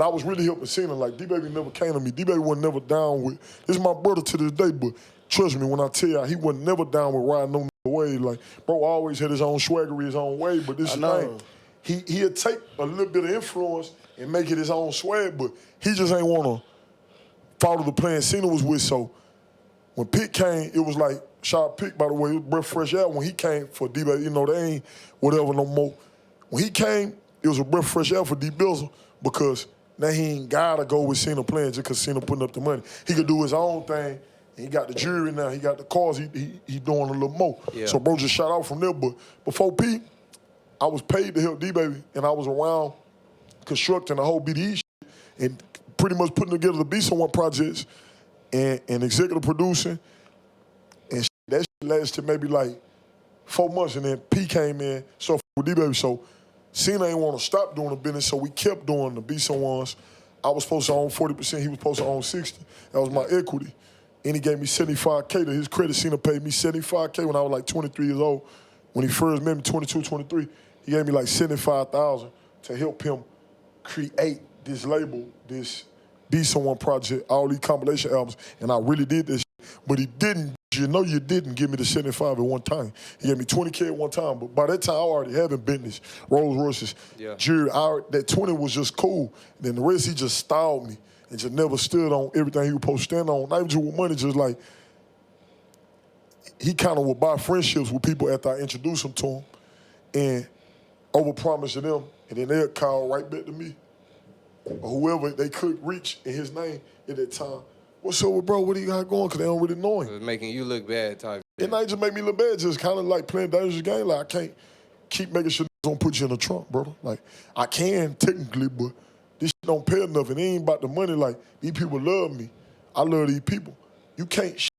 But I was really helping Cena. Like, D-Baby never came to me. D-Baby wasn't never down with, this is my brother to this day, but trust me when I tell you, he wasn't never down with riding no way. Like, bro always had his own swaggery, his own way, but this is the thing. He'd take a little bit of influence and make it his own swag, but he just ain't want to follow the plan Cena was with. So when Pitt came, it was like, shout out Pitt, by the way, it was breath fresh air. When he came for D-Baby, you know, they ain't whatever no more. When he came, it was a breath fresh air for D-Bizzle because now he ain't gotta go with Cena playing just because Cena putting up the money. He could do his own thing. And he got the jury now. He got the cars. He doing a little more. Yeah. So bro just shot out from there. But before Pete, I was paid to help D-Baby, and I was around constructing the whole BDE shit and pretty much putting together the Be Someone projects and executive producing. And that shit lasted maybe like 4 months, and then P came in, so with D-Baby. So Cena ain't want to stop doing the business, so we kept doing the Be Someones. I was supposed to own 40%, he was supposed to own 60%. That was my equity. And he gave me $75K to his credit. Cena paid me $75K when I was like 23 years old. When he first met me, 22, 23, he gave me like $75,000 to help him create this label, this Be Someone project, all these compilation albums. And I really did this shit. But he didn't, you know you didn't give me the 75 at one time. He gave me 20K at one time. But by that time, I already having business, Rolls Royces, jewelry. That 20 was just cool. Then the rest, he just styled me and just never stood on everything he was supposed to stand on. Not even just with money, just like, he kind of would buy friendships with people after I introduced him to him and overpromise to them, and then they'd call right back to me or whoever they could reach in his name at that time. What's up with bro? What do you got going? Because they don't really know him. It was making you look bad type. It ain't just make me look bad, just kind of like playing dangerous game. Like, I can't keep making sure don't put you in the trunk, brother. Like, I can technically, but this shit don't pay enough, and it ain't about the money. Like, these people love me. I love these people. You can't shit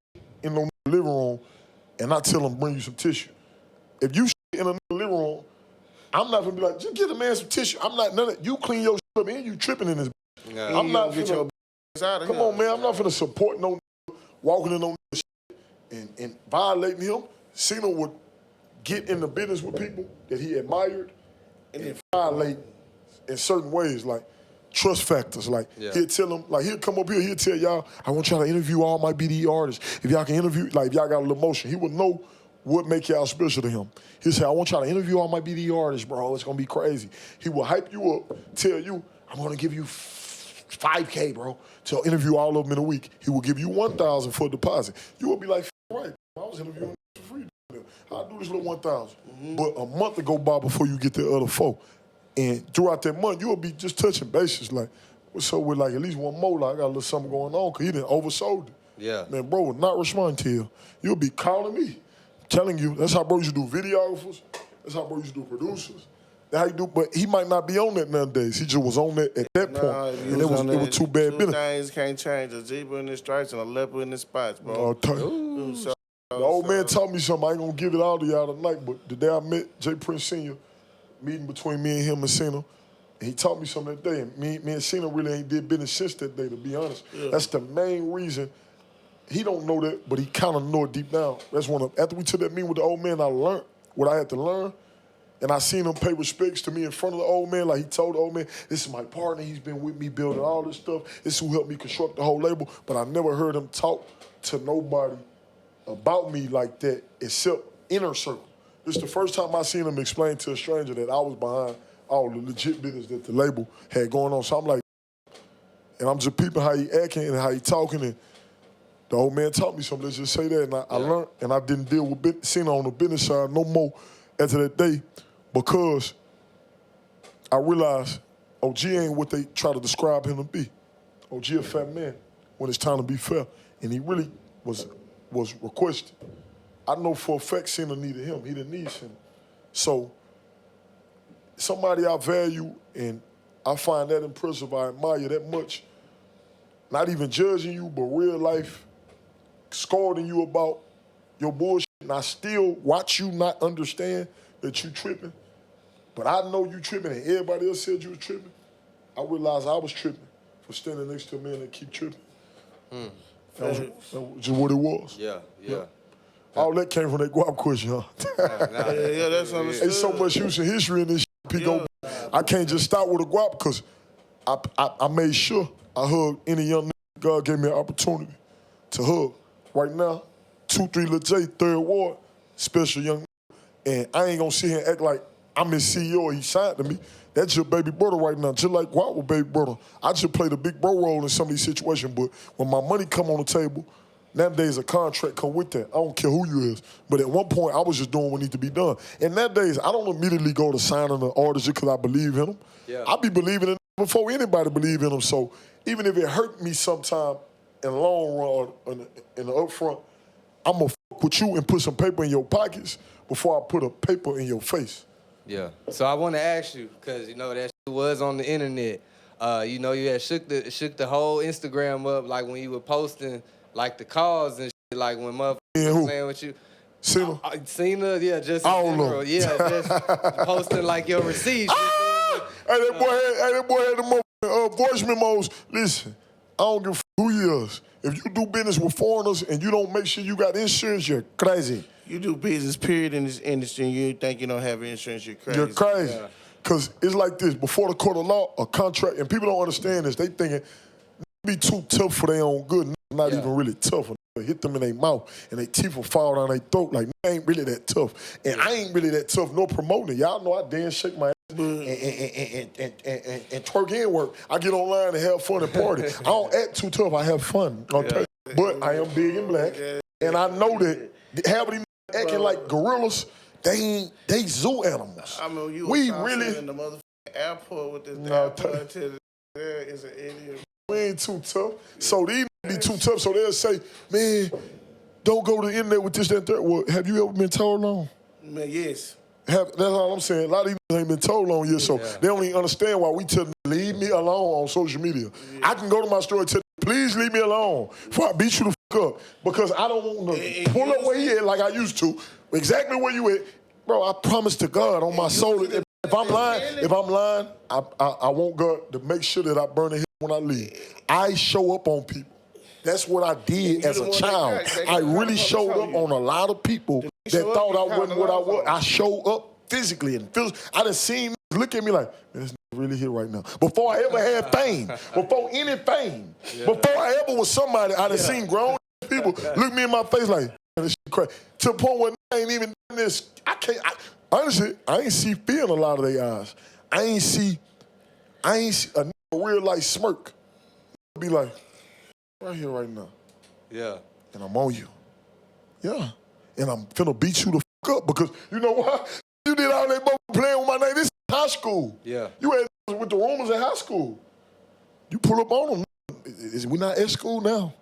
in no living room and not tell them bring you some tissue. If you shit in a living room, I'm not gonna be like, just get a man some tissue. I'm not none of you clean your shit up and you tripping in this. Yeah, I'm not get your out of come here. on, man. I'm not finna support no walking in no shit and violating him. Cena would get in the business with people that he admired and then violate in certain ways, like trust factors. Like he'll tell them, like he'll come up here, he'll tell y'all, I want y'all to interview all my BDE artists. If y'all can interview, like if y'all got a little motion, he would know what make y'all special to him. He'll say, I want y'all to interview all my BDE artists, bro. It's gonna be crazy. He will hype you up, tell you, I'm gonna give you $5K, bro, to interview all of them in a week. He will give you $1,000 for a deposit. You will be like, right, I was interviewing for free. I'll do this little $1,000. But a month will go by before you get the other $4. And throughout that month, you'll be just touching bases. Like, what's up with like at least one more? Like, I got a little something going on because he done oversold it. Yeah. Man, bro would not respond to you. You'll be calling me, telling you, that's how bro used to do videographers. That's how bro used to do producers. That's how you do, but he might not be on that nowadays. He just was on that at that point. And it was too bad business. Things can't change. A zebra in the stripes and a leopard in the spots, bro. The old man taught me something. I ain't gonna give it all to y'all tonight, but the day I met J. Prince Sr., meeting between me and him and Cena, and he taught me something that day. And me and Cena really ain't did business since that day, to be honest. Yeah. That's the main reason. He don't know that, but he kind of know it deep down. That's one of, after we took that meeting with the old man, I learned what I had to learn. And I seen him pay respects to me in front of the old man. Like he told the old man, this is my partner. He's been with me building all this stuff. This is who helped me construct the whole label. But I never heard him talk to nobody about me like that except inner circle. This is the first time I seen him explain to a stranger that I was behind all the legit business that the label had going on. So I'm like, and I'm just peeping how he acting and how he talking. And the old man taught me something. Let's just say that. And I learned, and I didn't deal with Cena on the business side no more after that day because I realized OG ain't what they try to describe him to be. OG a fat man when it's time to be fair. And he really was requested. I know for a fact Cena needed him. He didn't need Cena. So somebody I value and I find that impressive, I admire that much, not even judging you, but real life, scolding you about your bullshit, and I still watch you not understand that you tripping, but I know you tripping and everybody else said you was tripping. I realized I was tripping for standing next to a man that keep tripping. That was just what it was. Yeah. All that came from that guap question, huh? That's understood. There's so much use in history in this shit, Pico. I can't just stop with a guap because I made sure I hugged any young nigga God gave me an opportunity to hug. Right now, 2-3 Lil J, 3rd Ward, special young nigga. And I ain't gonna sit here and act like I'm his CEO or he signed to me. That's your baby brother right now, just like Guap was baby brother. I just played a big bro role in some of these situations, but when my money come on the table, nowadays a contract come with that. I don't care who you is. But at one point, I was just doing what needs to be done. And nowadays, I don't immediately go to signing an artist just because I believe in them. Yeah. I be believing in them before anybody believe in them. So even if it hurt me sometime in the long run or in the upfront, I'm going to fuck with you and put some paper in your pockets before I put a paper in your face. Yeah. So I want to ask you, because, you know, that shit was on the internet. You know, you had shook the whole Instagram up, like when you were posting, like, the calls and shit, like when motherfuckers were playing with you. Sina? Sina, yeah, just I in don't general. know. Yeah, just posting, like, your receipts. Hey, that boy had the voice memos. Listen, I don't give a who you is. If you do business with foreigners and you don't make sure you got insurance, you're crazy. You do business, period, in this industry, and you think you don't have insurance, you're crazy. You're crazy. Because it's like this. Before the court of law, a contract, and people don't understand this. They thinking, be too tough for their own good. Not even really tough. Hit them in their mouth, and their teeth will fall down their throat. Like, I ain't really that tough. And I ain't really that tough, no promoting. Y'all know I dance, shake my ass, and twerk and work. I get online and have fun and party. I don't act too tough. I have fun. Okay? But I am big and black, and I know that half of these acting like gorillas, they zoo animals. I mean, you we was really in the motherfucking airport with this airport until there is an idiot. We ain't too tough. So these be too tough, so they'll say, man, don't go to the internet with this, that, and that. Well, have you ever been told on? Man, yes. That's all I'm saying. A lot of these ain't been told on yet, so they don't even understand why we tell them, leave me alone on social media. I can go to my store and tell them, please leave me alone before I beat you the fuck up. Because I don't want to pull up where he at like I used to. Exactly where you at. Bro, I promise to God on my soul, if I'm lying, I want God to make sure that I burn the head when I leave. I show up on people. That's what I did as a child. I really showed up on a lot of people that thought I wasn't what I was. I showed up physically and I done seen look at me like, man, this nigga really here right now. Before I ever had fame, before any fame, before I ever was somebody, I done seen grown people look me in my face like, man, this shit crazy. To the point where I ain't even done this. Honestly, I ain't see fear in a lot of their eyes. I ain't see a real life smirk. Be like, right here, right now. Yeah. And I'm on you. Yeah. And I'm finna beat you the fuck up because you know why? You did all that playing with my name. This is high school. Yeah. You had with the rumors in high school. You pull up on them. We're not at school now.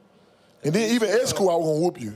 And then even at school, I was gonna whoop you.